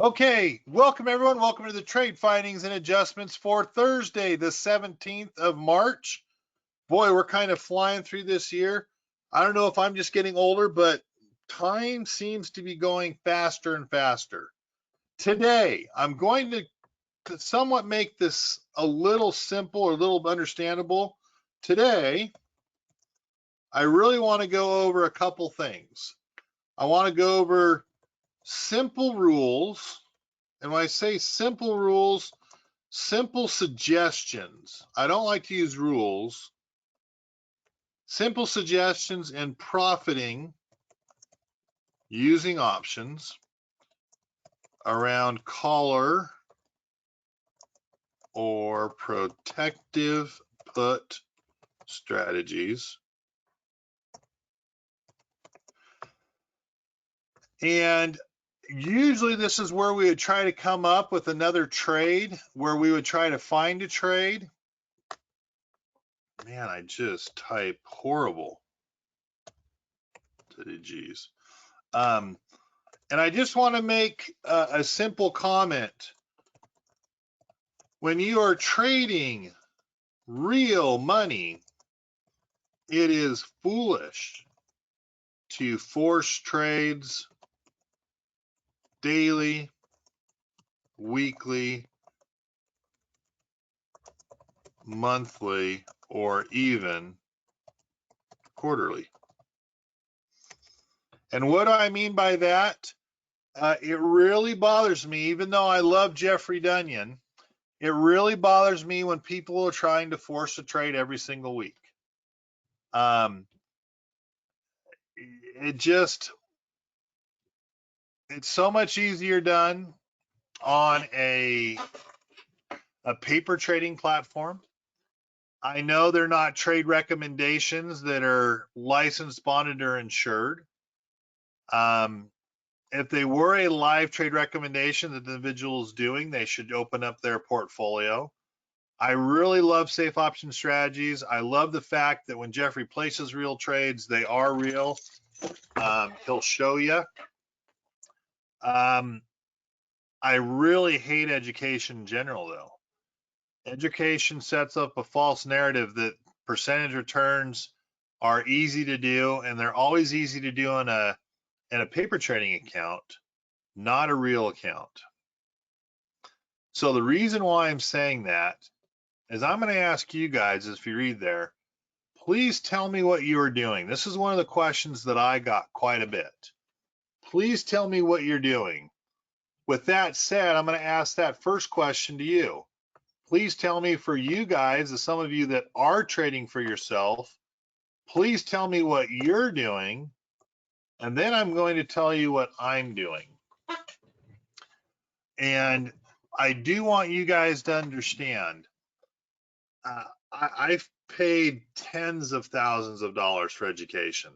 Okay, welcome everyone. Welcome to the trade findings and adjustments for Thursday, the 17th of March. Boy, we're kind of flying through this year. I don't know if I'm just getting older, but time seems to be going faster and faster. Today, I'm going to somewhat make this a little simple or a little understandable. Today, I really want to go over a couple things. I want to go over simple rules. And when I say simple rules, simple suggestions. I don't like to use rules. Simple suggestions in profiting using options around collar or protective put strategies. And usually this is where we would try to come up with another trade, where we would try to find a trade. Man, I just type horrible. Geez. And I just want to make a simple comment. When you are trading real money, it is foolish to force trades daily, weekly, monthly, or even quarterly. And what do I mean by that? It really bothers me, even though I love Jeffrey Dunyan, it really bothers me when people are trying to force a trade every single week. It's so much easier done on a paper trading platform. I know they're not trade recommendations that are licensed, bonded, or insured. If they were a live trade recommendation that the individual is doing, they should open up their portfolio. I really love safe option strategies. I love the fact that when Jeffrey places real trades, they are real. He'll show you. I really hate education in general, though. Education sets up a false narrative that percentage returns are easy to do, and they're always easy to do in a paper trading account, not a real account. So the reason why I'm saying that is I'm going to ask you guys, if you read there, please tell me what you are doing. This is one of the questions that I got quite a bit. Please tell me what you're doing. With that said, I'm going to ask that first question to you. Please tell me, for you guys, as some of you that are trading for yourself, please tell me what you're doing, and then I'm going to tell you what I'm doing. And I do want you guys to understand, I've paid tens of thousands of dollars for education.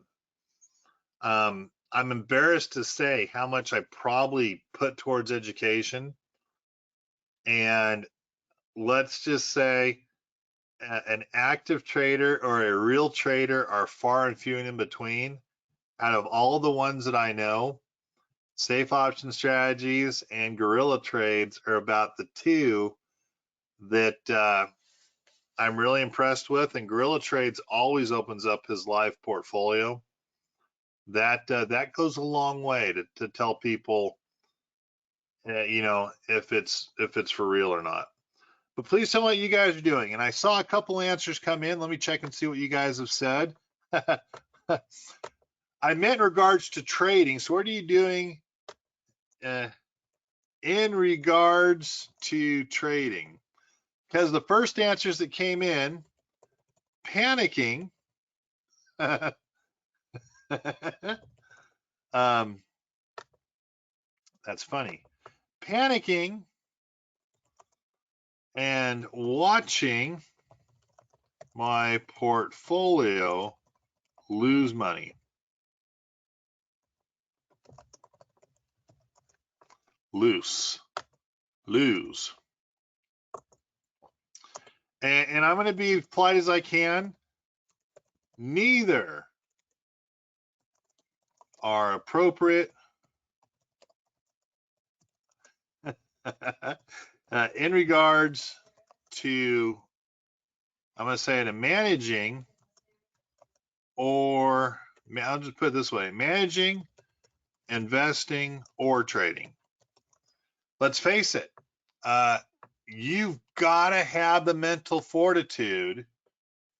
I'm embarrassed to say how much I probably put towards education. And let's just say an active trader or a real trader are far and few and in between. Out of all the ones that I know, safe option strategies and guerrilla trades are about the two that I'm really impressed with. And guerrilla trades always opens up his live portfolio. That goes a long way to tell people, if it's for real or not. But please tell me what you guys are doing. And I saw a couple answers come in. Let me check and see what you guys have said. I meant in regards to trading. So what are you doing in regards to trading? Because the first answers that came in, panicking. That's funny. Panicking and watching my portfolio lose money. Lose. And I'm going to be as polite as I can. Neither are appropriate. In regards to, I'm going to say to managing, or I'll just put it this way, managing, investing, or trading. Let's face it, you've got to have the mental fortitude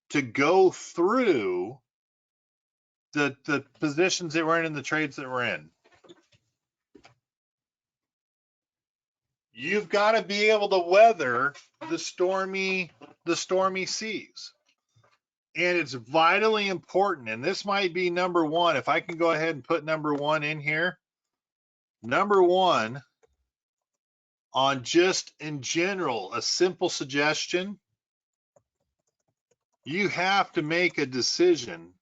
to go through the positions that we're in and the trades that we're in. You've got to be able to weather the stormy seas. And it's vitally important. And this might be number one. If I can go ahead and put number one in here. Number one, on just in general, a simple suggestion, you have to make a decision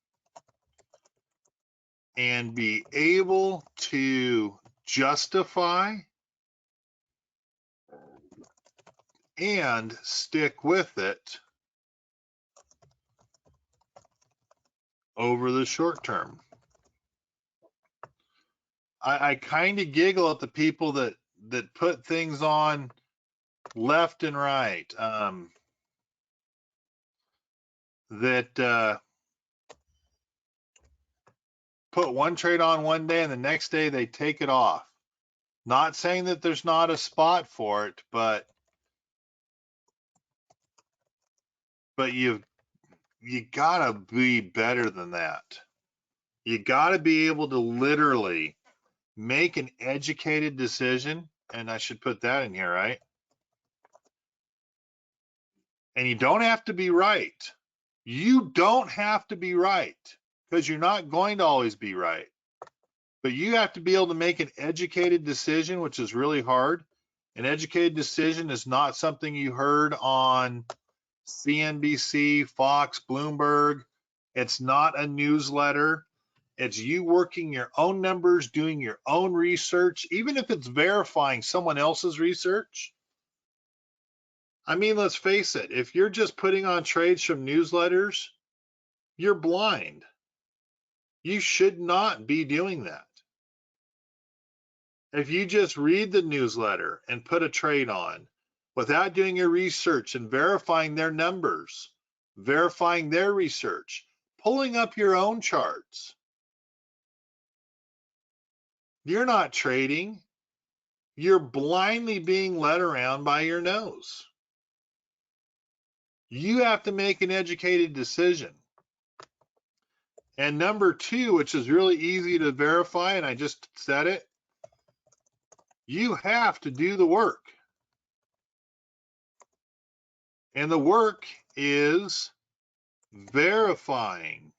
and be able to justify and stick with it over the short term. I kind of giggle at the people that put things on left and right, that put one trade on one day and the next day they take it off. Not saying that there's not a spot for it, but you gotta be better than that. You gotta be able to literally make an educated decision, and I should put that in here, right? And you don't have to be right. You don't have to be right, because you're not going to always be right. But you have to be able to make an educated decision, which is really hard. An educated decision is not something you heard on CNBC, Fox, Bloomberg. It's not a newsletter. It's you working your own numbers, doing your own research, even if it's verifying someone else's research. I mean, let's face it, if you're just putting on trades from newsletters, you're blind. You should not be doing that. If you just read the newsletter and put a trade on without doing your research and verifying their numbers, verifying their research, pulling up your own charts, you're not trading. You're blindly being led around by your nose. You have to make an educated decision. And number two, which is really easy to verify, and I just said it, you have to do the work. And the work is verifying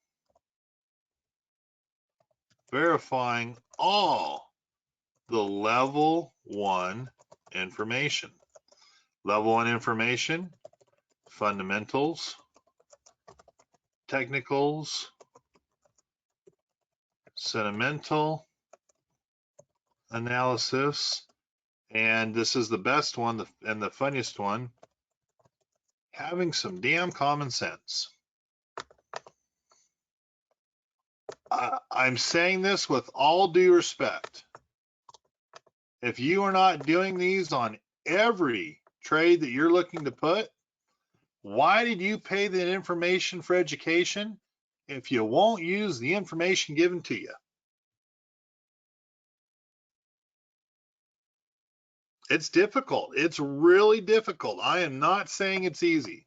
all the level one information. Level one information, fundamentals, technicals, sentimental analysis, and this is the best one and the funniest one, having some damn common sense. I'm saying this with all due respect. If you are not doing these on every trade that you're looking to put, why did you pay the information for education if you won't use the information given to you? It's difficult. It's really difficult. I am not saying it's easy.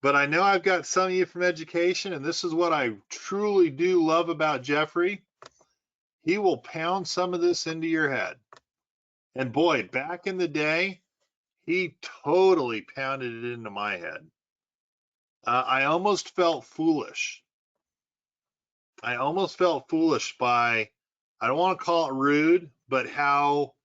But I know I've got some of you from education, and this is what I truly do love about Jeffrey. He will pound some of this into your head. And boy, back in the day, he totally pounded it into my head. I almost felt foolish. I almost felt foolish by, I don't want to call it rude, but how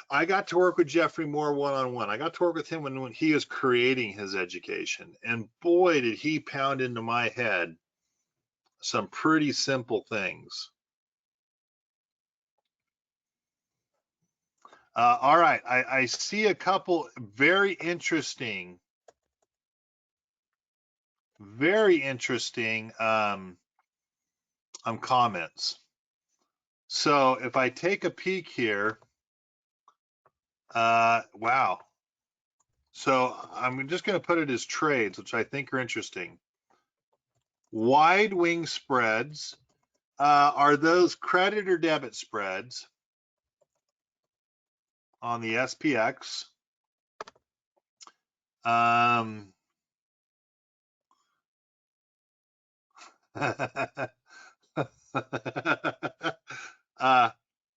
I got to work with Jeffrey more one-on-one. I got to work with him when he was creating his education. And boy, did he pound into my head some pretty simple things. All right, I see a couple very interesting comments. So if I take a peek here, wow. So I'm just going to put it as trades, which I think are interesting. Wide wing spreads, are those credit or debit spreads on the SPX?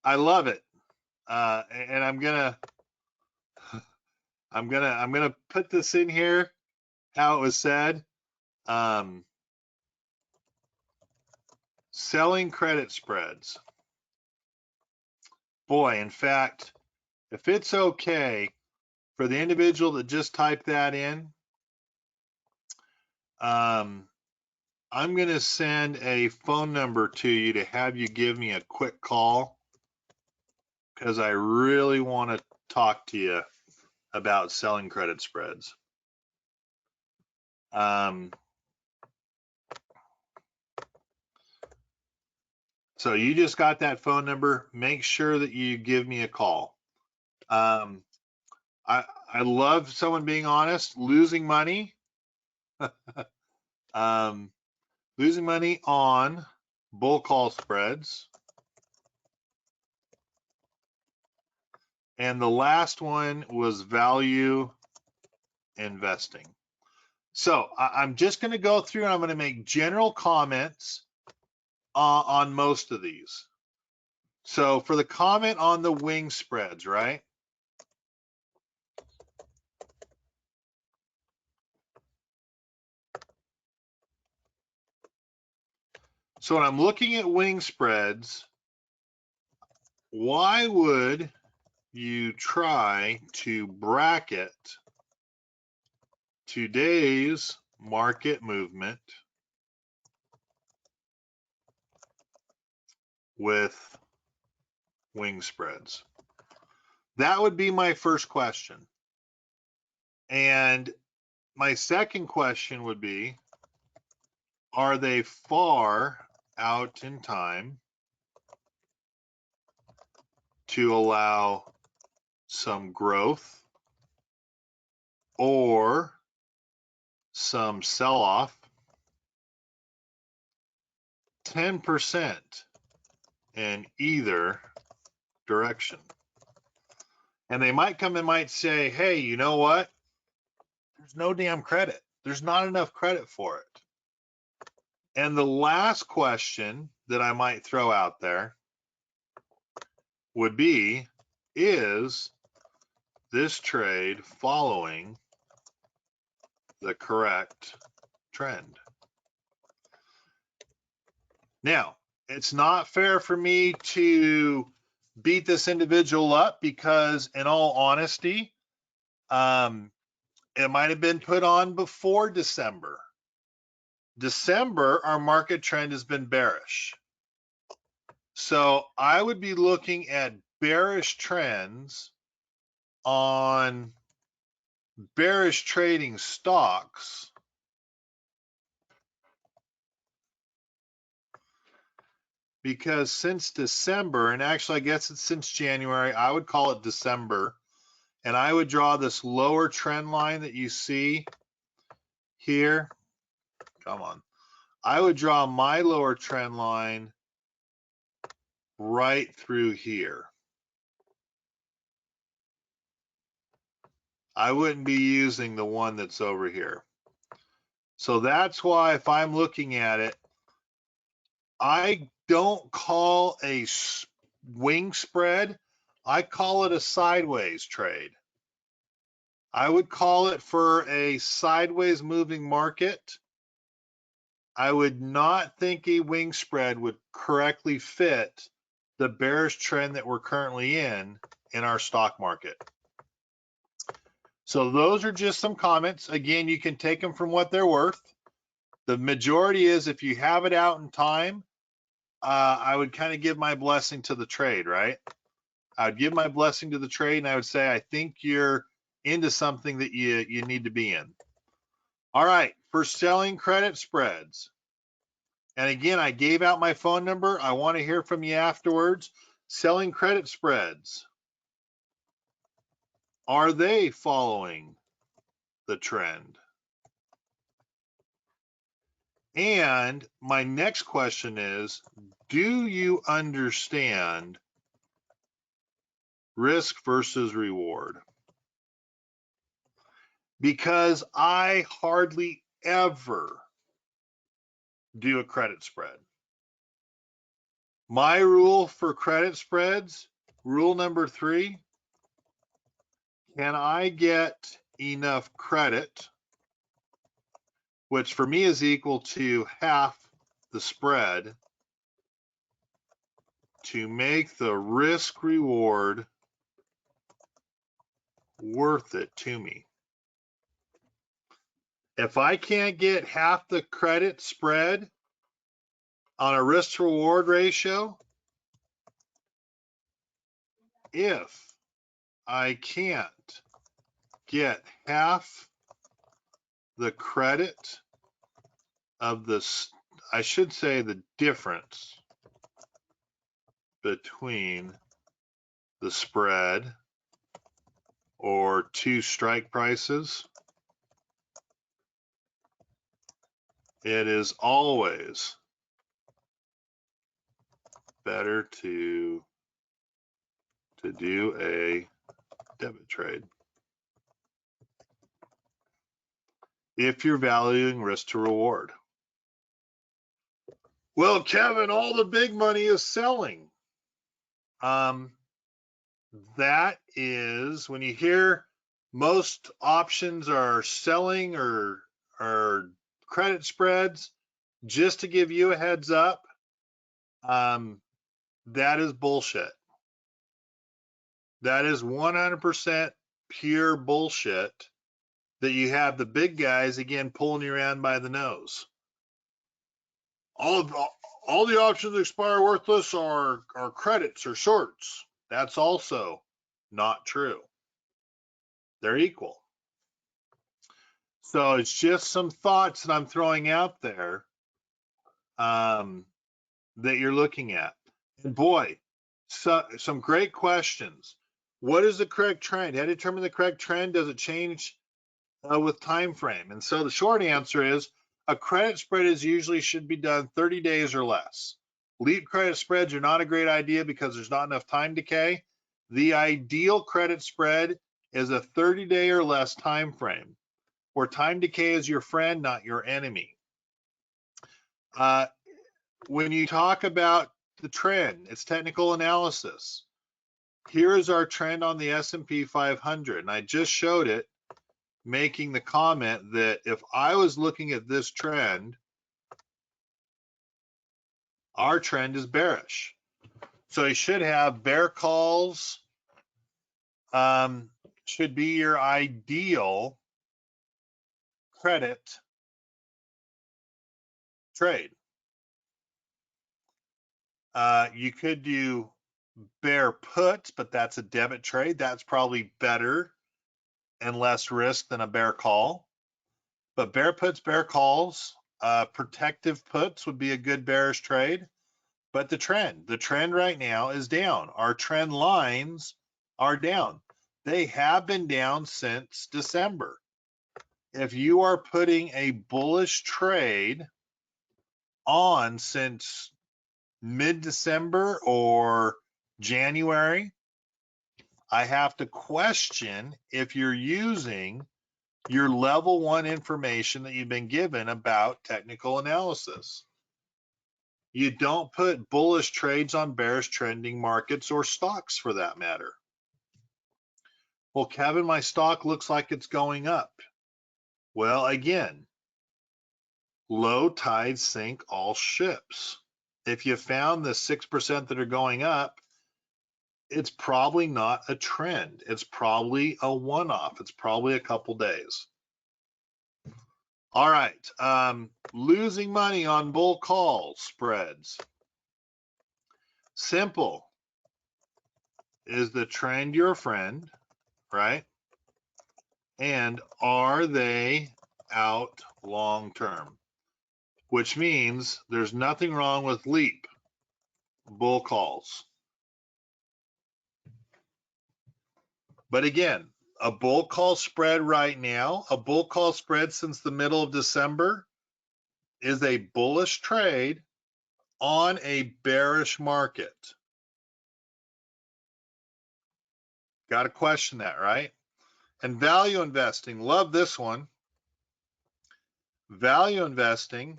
I love it, and I'm gonna put this in here how it was said. Selling credit spreads. Boy, in fact, if it's okay for the individual that just typed that in, I'm going to send a phone number to you to have you give me a quick call, because I really want to talk to you about selling credit spreads. So you just got that phone number. Make sure that you give me a call. I love someone being honest. Losing money, losing money on bull call spreads. And the last one was value investing. So I'm just going to go through and I'm going to make general comments on most of these. So for the comment on the wing spreads, right? So when I'm looking at wing spreads, why would you try to bracket today's market movement with wing spreads? That would be my first question. And my second question would be, are they far out in time to allow some growth or some sell-off? 10% in either direction. And they might come and might say, hey, you know what? There's no damn credit. There's not enough credit for it. And the last question that I might throw out there would be, is this trade following the correct trend? Now, it's not fair for me to beat this individual up, because in all honesty, it might have been put on before December. December, our market trend has been bearish. So I would be looking at bearish trends on bearish trading stocks because since December, and actually I guess it's since January, I would call it December, and I would draw this lower trend line that you see here. Come on. I would draw my lower trend line right through here. I wouldn't be using the one that's over here. So that's why if I'm looking at it, I don't call a wing spread, I call it a sideways trade. I would call it for a sideways moving market. I would not think a wing spread would correctly fit the bearish trend that we're currently in our stock market. So those are just some comments. Again, you can take them from what they're worth. The majority is, if you have it out in time, I would kind of give my blessing to the trade, right? I would give my blessing to the trade, and I would say, I think you're into something that you need to be in. All right, for selling credit spreads, And again, I gave out my phone number. I want to hear from you afterwards. Selling credit spreads. Are they following the trend? And my next question is, do you understand risk versus reward? Because I hardly ever do a credit spread. My rule for credit spreads, rule number 3, can I get enough credit, which for me is equal to half the spread, to make the risk reward worth it to me? If I can't get half the credit spread on a risk to reward ratio, if I can't get half the credit of this, I should say the difference between the spread or 2 strike prices, it is always better to do a debit trade if you're valuing risk to reward. Well, Kevin, all the big money is selling. That is, when you hear most options are selling or credit spreads, just to give you a heads up, that is bullshit. That is 100% pure bullshit that you have the big guys, again, pulling you around by the nose. All the options that expire worthless are credits or shorts. That's also not true. They're equal. So it's just some thoughts that I'm throwing out there that you're looking at. And boy, some great questions. What is the correct trend? How do you determine the correct trend? Does it change with time frame? And so the short answer is a credit spread is usually should be done 30 days or less. Leap credit spreads are not a great idea because there's not enough time decay. The ideal credit spread is a 30-day or less time frame, where time decay is your friend, not your enemy. When you talk about the trend, it's technical analysis. Here is our trend on the S&P 500, and I just showed it, making the comment that if I was looking at this trend, our trend is bearish. So you should have bear calls, should be your ideal credit trade. You could do bear puts, but that's a debit trade. That's probably better and less risk than a bear call. But bear puts, bear calls, protective puts would be a good bearish trade. But the trend right now is down. Our trend lines are down. They have been down since December. If you are putting a bullish trade on since mid-December or January, I have to question if you're using your level 1 information that you've been given about technical analysis. You don't put bullish trades on bearish trending markets or stocks for that matter. Well, Kevin, my stock looks like it's going up. Well, again, low tides sink all ships. If you found the 6% that are going up, it's probably not a trend. It's probably a one-off. It's probably a couple days. All right, losing money on bull call spreads. Simple. Is the trend your friend, right? And are they out long term? which means there's nothing wrong with leap bull calls. But again, a bull call spread right now, a bull call spread since the middle of December is a bullish trade on a bearish market. Got to question that, right? And value investing, love this one. Value investing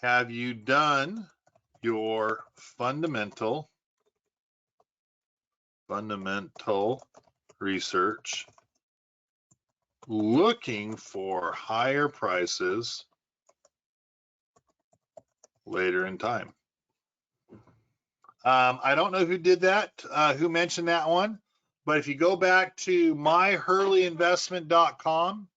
have you done your fundamental research looking for higher prices later in time? I don't know who did that, who mentioned that one, but if you go back to myhurleyinvestment.com,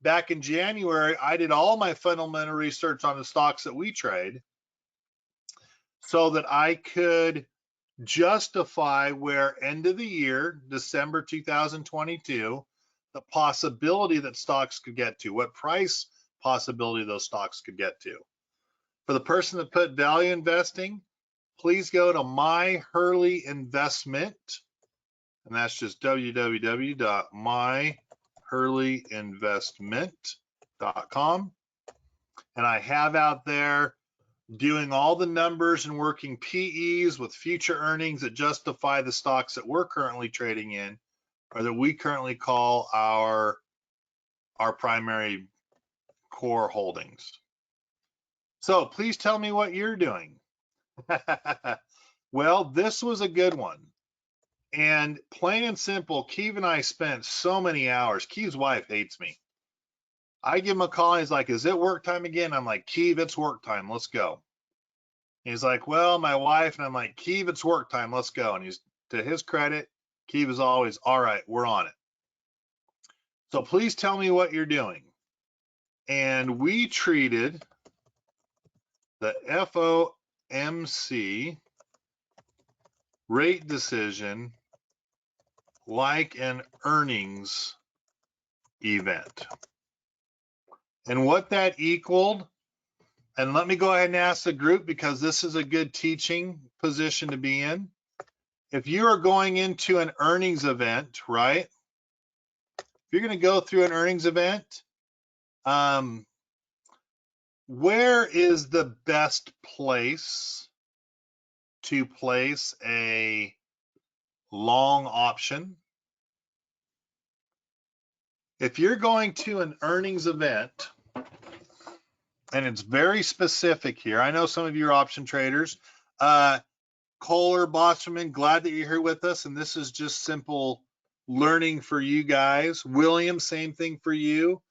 back in January, I did all my fundamental research on the stocks that we trade so that I could justify where end of the year, December 2022, the possibility that stocks could get to, what price possibility those stocks could get to. For the person that put value investing, please go to My Hurley Investment, and that's just www.myhurleyinvestment.com. And I have out there doing all the numbers and working PEs with future earnings that justify the stocks that we're currently trading in, or that we currently call our primary core holdings. So please tell me what you're doing. Well, this was a good one. And plain and simple, Keeve and I spent so many hours. Keeve's wife hates me. I give him a call. He's like, is it work time again? I'm like, Keeve, it's work time. Let's go. He's like, well, my wife. And I'm like, Keeve, it's work time. Let's go. And he's, to his credit, Keeve is always, all right, we're on it. So please tell me what you're doing. And we treated the FOMC rate decision like an earnings event. And what that equaled, and let me go ahead and ask the group because this is a good teaching position to be in. If you are going into an earnings event, right? If you're going to go through an earnings event, where is the best place to place a long option? If you're going to an earnings event, and it's very specific here, I know some of you are option traders. Kohler, Bosserman, glad that you're here with us, and this is just simple learning for you guys. William, same thing for you.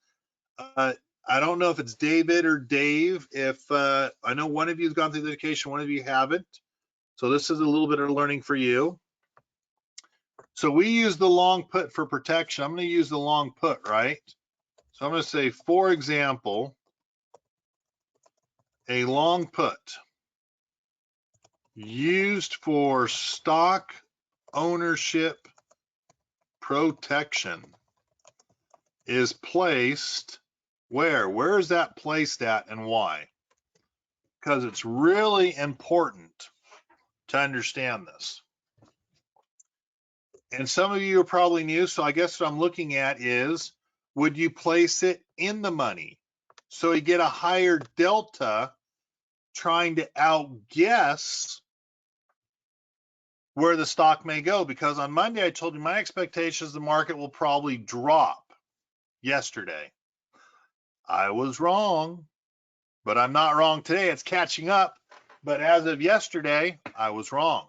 I don't know if it's David or Dave. If I know one of you has gone through the education, one of you haven't. So this is a little bit of learning for you. So we use the long put for protection. I'm going to use the long put, right? So I'm going to say, for example, a long put used for stock ownership protection is placed where? Where is that placed at and why? Because it's really important to understand this. And some of you are probably new, so I guess what I'm looking at is, would you place it in the money? So you get a higher delta trying to outguess where the stock may go. Because on Monday, I told you my expectation is the market will probably drop yesterday. I was wrong, but I'm not wrong today. It's catching up. But as of yesterday, I was wrong.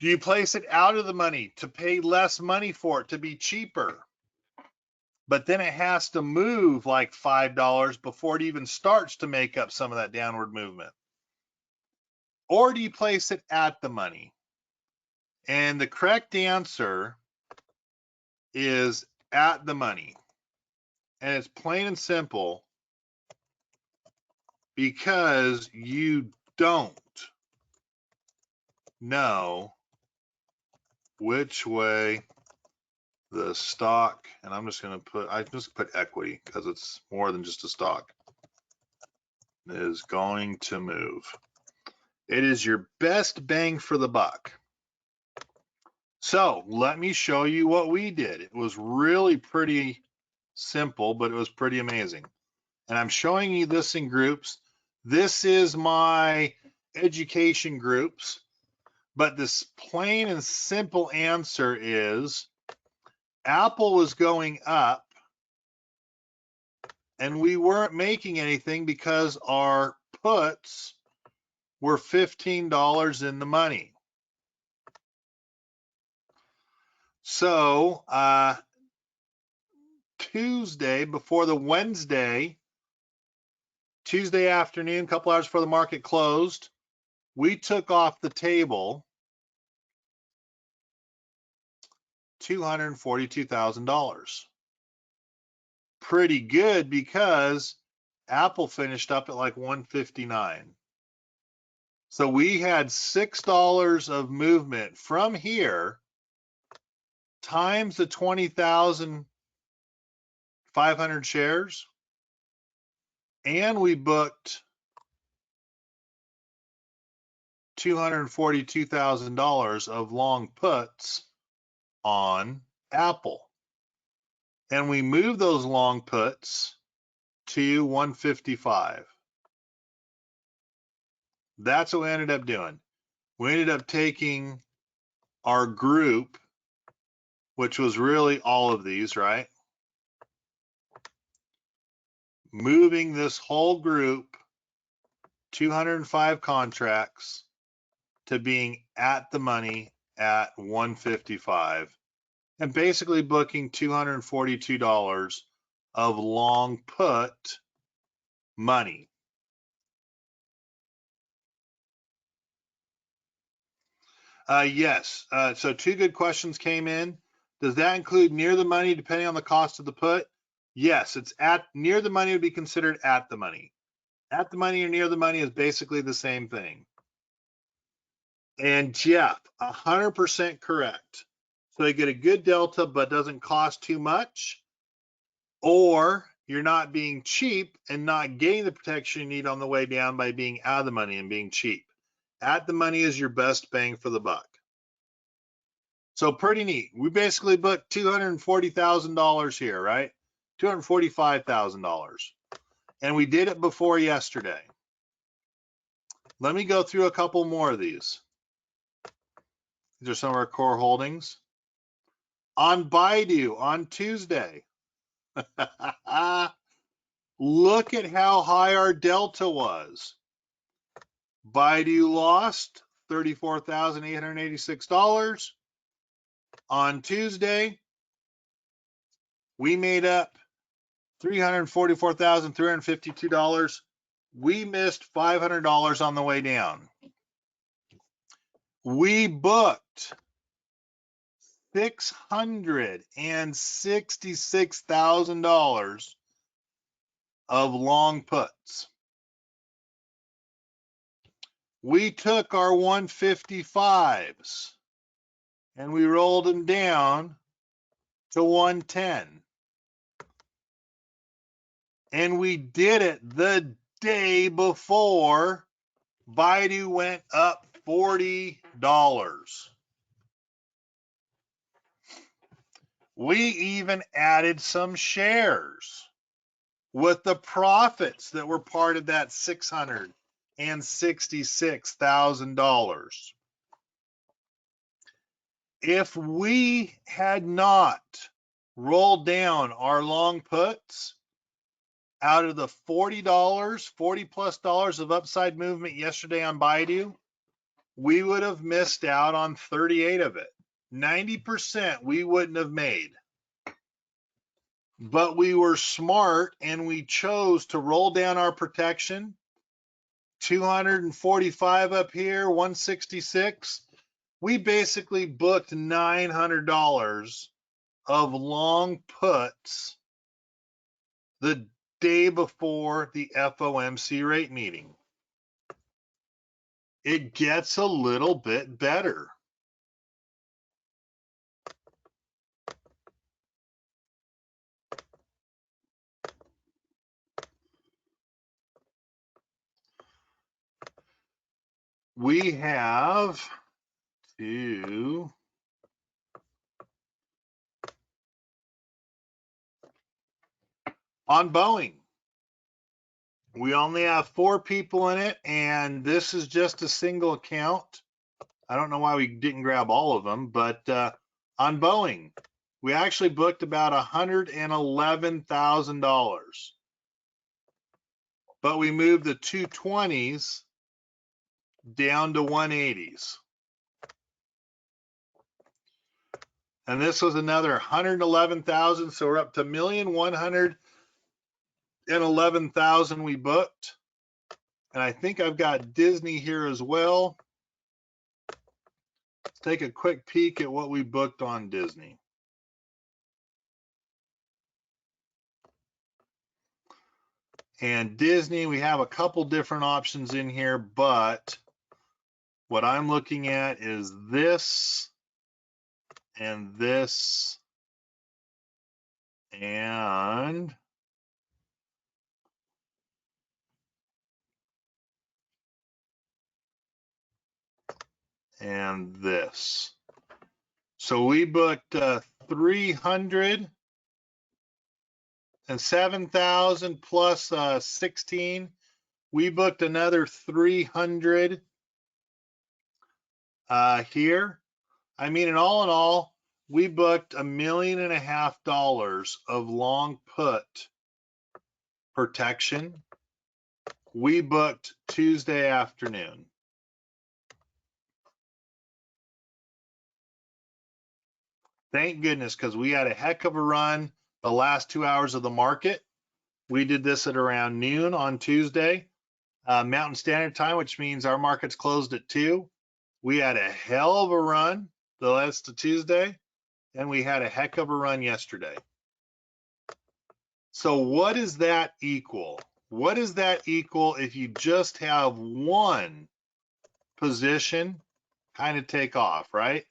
Do you place it out of the money to pay less money for it, to be cheaper? But then it has to move like $5 before it even starts to make up some of that downward movement. Or do you place it at the money? And the correct answer is at the money. And it's plain and simple because you don't know which way the stock, and I'm just going to put, I just put equity because it's more than just a stock, is going to move. It is your best bang for the buck. So let me show you what we did. It was really pretty simple, but it was pretty amazing. And I'm showing you this in groups. This is my education groups, but this plain and simple answer is Apple was going up and we weren't making anything because our puts were $15 in the money. So Tuesday before the Tuesday afternoon, a couple hours before the market closed, we took off the table $242,000. Pretty good because Apple finished up at like 159. So we had $6 of movement from here times the 20,500 shares, and we booked $242,000 of long puts on Apple. And we moved those long puts to 155. That's what we ended up doing. We ended up taking our group, which was really all of these, right? Moving this whole group, 205 contracts, to being at the money at 155, and basically booking $242 of long put money. Yes, so two good questions came in. Does that include near the money depending on the cost of the put? Yes, it's at near the money would be considered at the money. At the money or near the money is basically the same thing. And Jeff, 100% correct. So you get a good delta, but doesn't cost too much, or you're not being cheap and not getting the protection you need on the way down by being out of the money and being cheap. At the money is your best bang for the buck. So pretty neat. We basically booked $240,000 here, right? $245,000. And we did it before yesterday. Let me go through a couple more of these. These are some of our core holdings. On BIDU on Tuesday. Look at how high our delta was. BIDU lost $34,886. On Tuesday, we made up $344,352. We missed $500 on the way down. We booked $666,000 of long puts. We took our 155s and we rolled them down to 110. And we did it the day before BIDU went up $40. We even added some shares with the profits that were part of that $666,000. If we had not rolled down our long puts out of the $40+ of upside movement yesterday on BIDU, we would have missed out on 38 of it. 90% we wouldn't have made. But we were smart and we chose to roll down our protection. 245 up here, 166. We basically booked $900 of long puts the day before the FOMC rate meeting. It gets a little bit better. we have to on Boeing. We only have 4 people in it, and this is just a single account. I don't know why we didn't grab all of them, but on Boeing, we actually booked about $111,000. But we moved the 220s down to 180s. And this was another 111,000, so we're up to 1,111,000 we booked. And I think I've got Disney here as well. Let's take a quick peek at what we booked on Disney. And Disney, we have a couple different options in here, but what I'm looking at is this and this and this. So we booked 307,000 plus 16. We booked another 300 here. I mean, in all, we booked $1.5 million of long put protection. We booked Tuesday afternoon. Thank goodness, because we had a heck of a run the last 2 hours of the market. We did this at around noon on Tuesday, Mountain Standard Time, which means our market's closed at 2. We had a hell of a run the last Tuesday, and we had a heck of a run yesterday. So what does that equal? What does that equal if you just have one position kind of take off, right?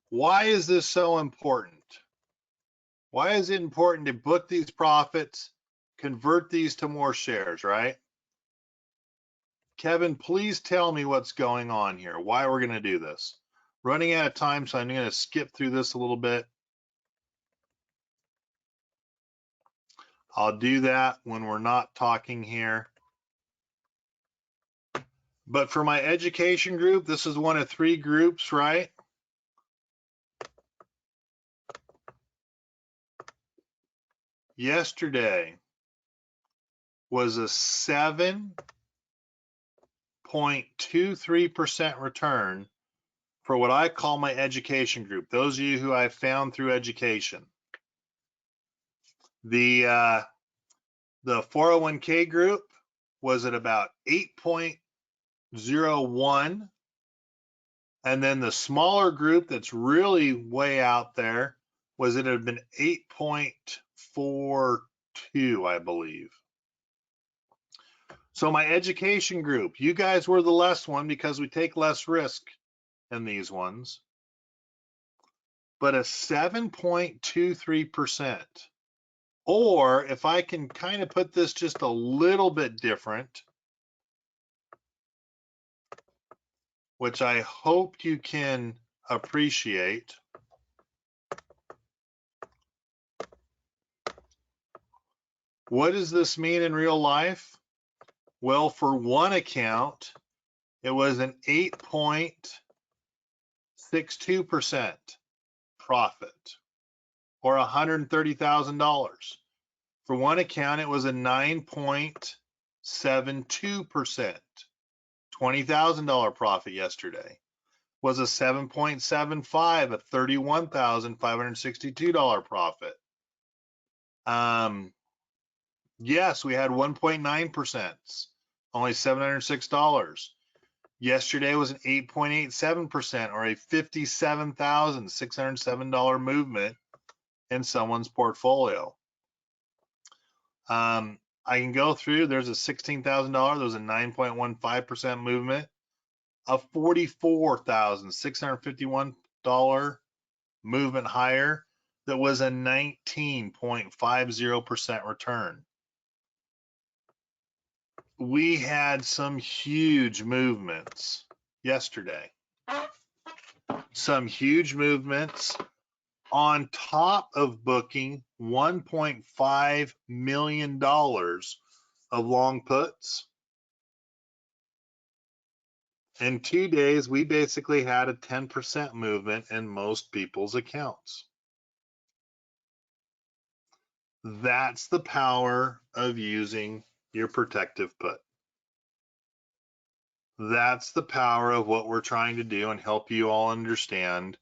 Why is this so important? Why is it important to book these profits, convert these to more shares, right? Kevin, please tell me what's going on here, why we're going to do this. Running out of time, so I'm going to skip through this a little bit. I'll do that when we're not talking here. But for my education group, this is one of 3 groups, right? Yesterday was a 7.23% return for what I call my education group. Those of you who I found through education. The 401k group was at about 8.01, and then the smaller group that's really way out there was it had been 8.42, I believe. So my education group, you guys were the less one because we take less risk in these ones, but a 7.23%. Or if I can kind of put this just a little bit different, which I hope you can appreciate. What does this mean in real life? Well, for one account, it was an 8.62% profit, or $130,000. For one account, it was a 9.72%, $20,000 profit yesterday. Was a 7.75, a $31,562 profit. Yes, we had 1.9%, only $706. Yesterday was an 8.87%, or a $57,607 movement in someone's portfolio. I can go through, there's a $16,000, there was a 9.15% movement, a $44,651 movement higher that was a 19.50% return. we had some huge movements yesterday. Some huge movements on top of booking $1.5 million of long puts. In 2 days, we basically had a 10% movement in most people's accounts. That's the power of using your protective put. That's the power of what we're trying to do and help you all understand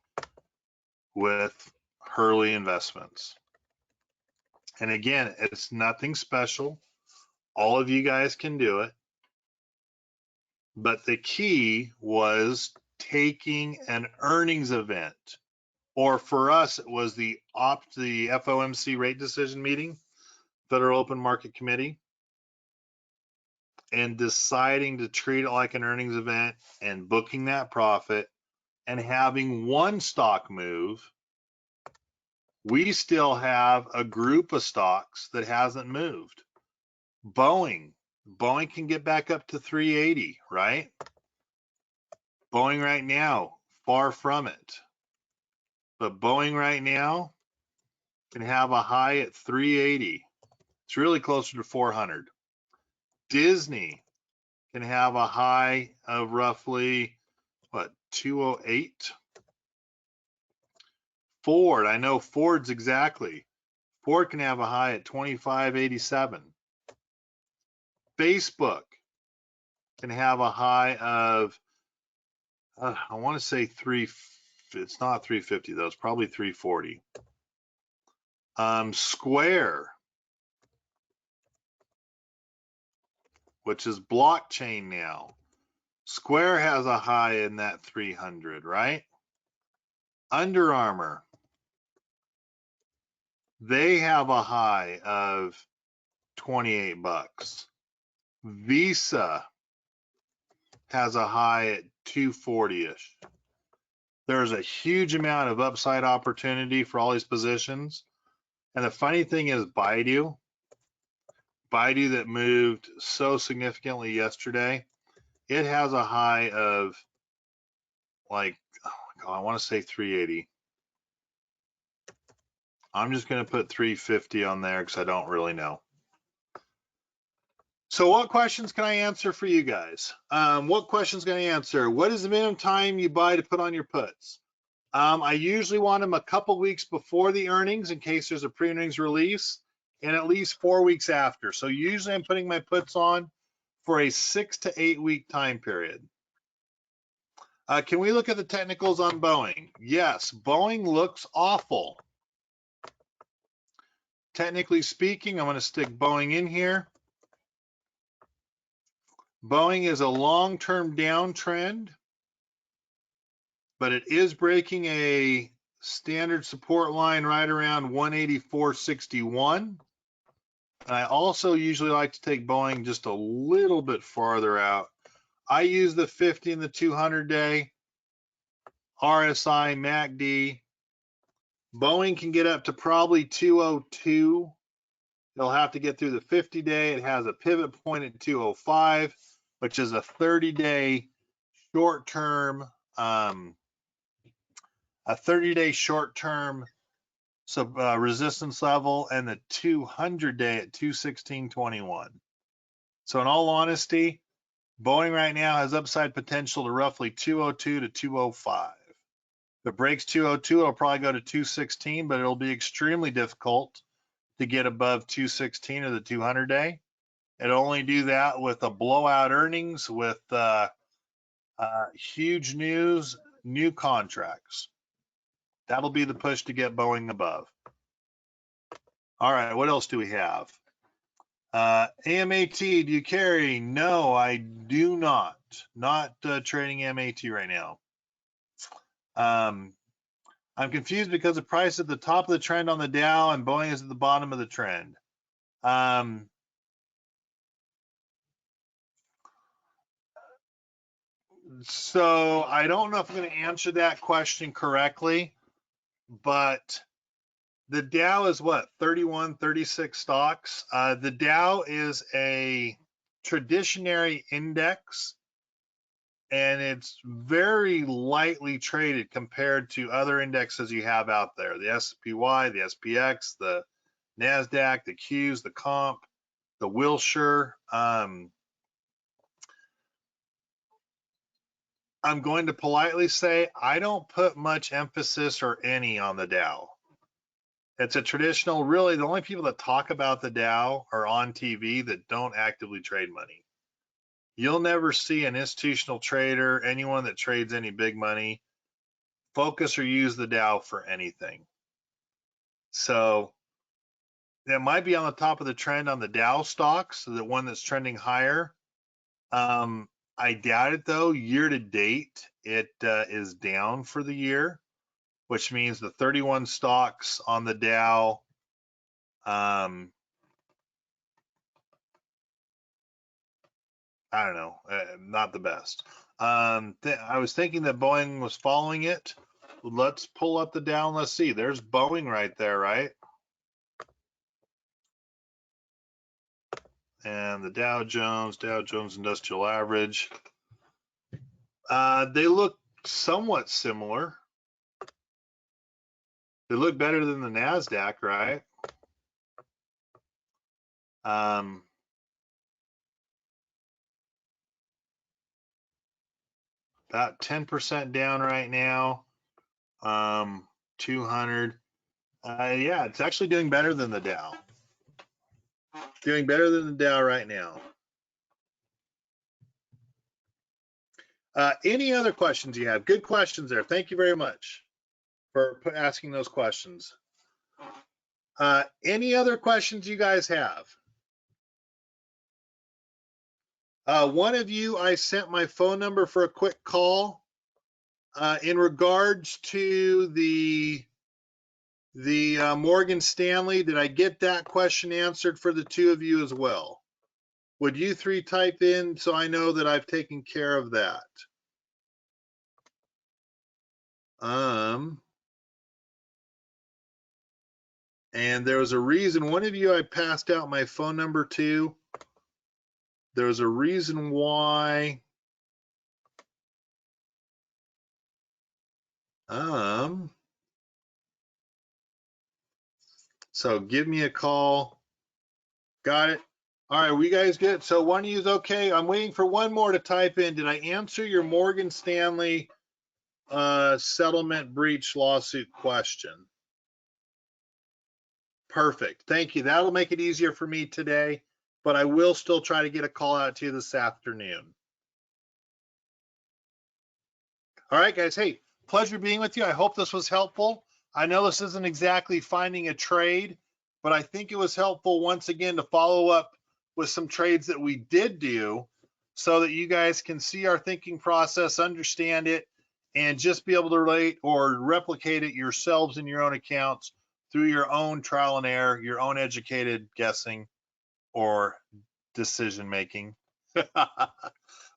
with Hurley Investments. And again, it's nothing special. All of you guys can do it. But the key was taking an earnings event, or for us, it was the FOMC rate decision meeting, Federal Open Market Committee, and deciding to treat it like an earnings event and booking that profit and having one stock move. We still have a group of stocks that hasn't moved. Boeing can get back up to 380, right? Boeing right now, far from it. But Boeing right now can have a high at 380. It's really closer to 400. Disney can have a high of roughly, what, 208? Ford, I know Ford's exactly. Ford can have a high at 2587. Facebook can have a high of, I want to say it's not 350 though, it's probably 340. Square, which is blockchain now. Square has a high in that 300, right? Under Armour, they have a high of 28 bucks. Visa has a high at 240-ish. There's a huge amount of upside opportunity for all these positions. And the funny thing is BIDU that moved so significantly yesterday, it has a high of like, oh my God, I want to say 380. I'm just going to put 350 on there because I don't really know. So what questions can I answer for you guys? What questions can I answer? What is the minimum time you buy to put on your puts? I usually want them a couple weeks before the earnings in case there's a pre-earnings release, and at least 4 weeks after. So usually I'm putting my puts on for a 6 to 8 week time period. Can we look at the technicals on Boeing? Yes, Boeing looks awful. Technically speaking, I'm going to stick Boeing in here. Boeing is a long-term downtrend, but it is breaking a standard support line right around 184.61. And I also usually like to take Boeing just a little bit farther out. I use the 50 and the 200-day, RSI, MACD. Boeing can get up to probably 202. They'll have to get through the 50-day. It has a pivot point at 205, which is a 30-day short-term, resistance level, and the 200-day at 216.21. So in all honesty, Boeing right now has upside potential to roughly 202 to 205. If it breaks 202, it'll probably go to 216, but it'll be extremely difficult to get above 216 or the 200-day. It'll only do that with a blowout earnings, with huge news, new contracts. That'll be the push to get Boeing above. All right, what else do we have? AMAT, do you carry? No, I do not. Not trading AMAT right now. I'm confused because the price is at the top of the trend on the Dow and Boeing is at the bottom of the trend. So I don't know if I'm going to answer that question correctly, but the Dow is what, 31, 36 stocks? The Dow is a traditionary index, and it's very lightly traded compared to other indexes you have out there. The SPY, the SPX, the NASDAQ, the Qs, the comp, the Wilshire. I'm going to politely say I don't put much emphasis or any on the Dow. It's a traditional, really, the only people that talk about the Dow are on TV that don't actively trade money. You'll never see an institutional trader, anyone that trades any big money, focus or use the Dow for anything. So it might be on the top of the trend on the Dow stocks, the one that's trending higher. I doubt it though. Year to date, it is down for the year, which means the 31 stocks on the Dow, I don't know, not the best. I was thinking that Boeing was following it. Let's pull up the Dow and let's see. There's Boeing right there, right? And the Dow Jones Industrial Average. They look somewhat similar. They look better than the NASDAQ, right? About 10% down right now. 200. Yeah, it's actually doing better than the Dow. Doing better than the Dow right now. Any other questions you have? Good questions there. Thank you very much for asking those questions. Any other questions you guys have? One of you, I sent my phone number for a quick call in regards to the Morgan Stanley. Did I get that question answered for the two of you as well? Would you three type in so I know that I've taken care of that? And there was a reason, one of you I passed out my phone number to. There was a reason why. So give me a call. Got it. All right, we guys good? So one of you is okay. I'm waiting for one more to type in. Did I answer your Morgan Stanley settlement breach lawsuit question? Perfect. Thank you. That'll make it easier for me today, but I will still try to get a call out to you this afternoon. All right, guys. Hey, pleasure being with you. I hope this was helpful. I know this isn't exactly finding a trade, but I think it was helpful once again to follow up with some trades that we did do so that you guys can see our thinking process, understand it, and just be able to relate or replicate it yourselves in your own accounts through your own trial and error, your own educated guessing or decision making. All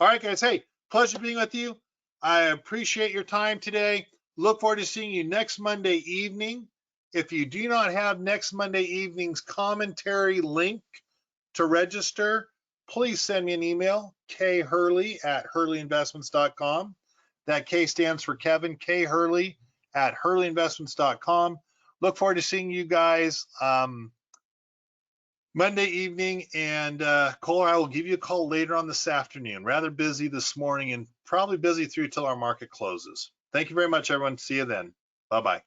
right, guys. Hey, pleasure being with you. I appreciate your time today. Look forward to seeing you next Monday evening. If you do not have next Monday evening's commentary link to register, please send me an email, khurley@hurleyinvestments.com. That K stands for Kevin, khurley@hurleyinvestments.com. Look forward to seeing you guys Monday evening, and Cole, I will give you a call later on this afternoon. Rather busy this morning and probably busy through till our market closes. Thank you very much, everyone. See you then. Bye-bye.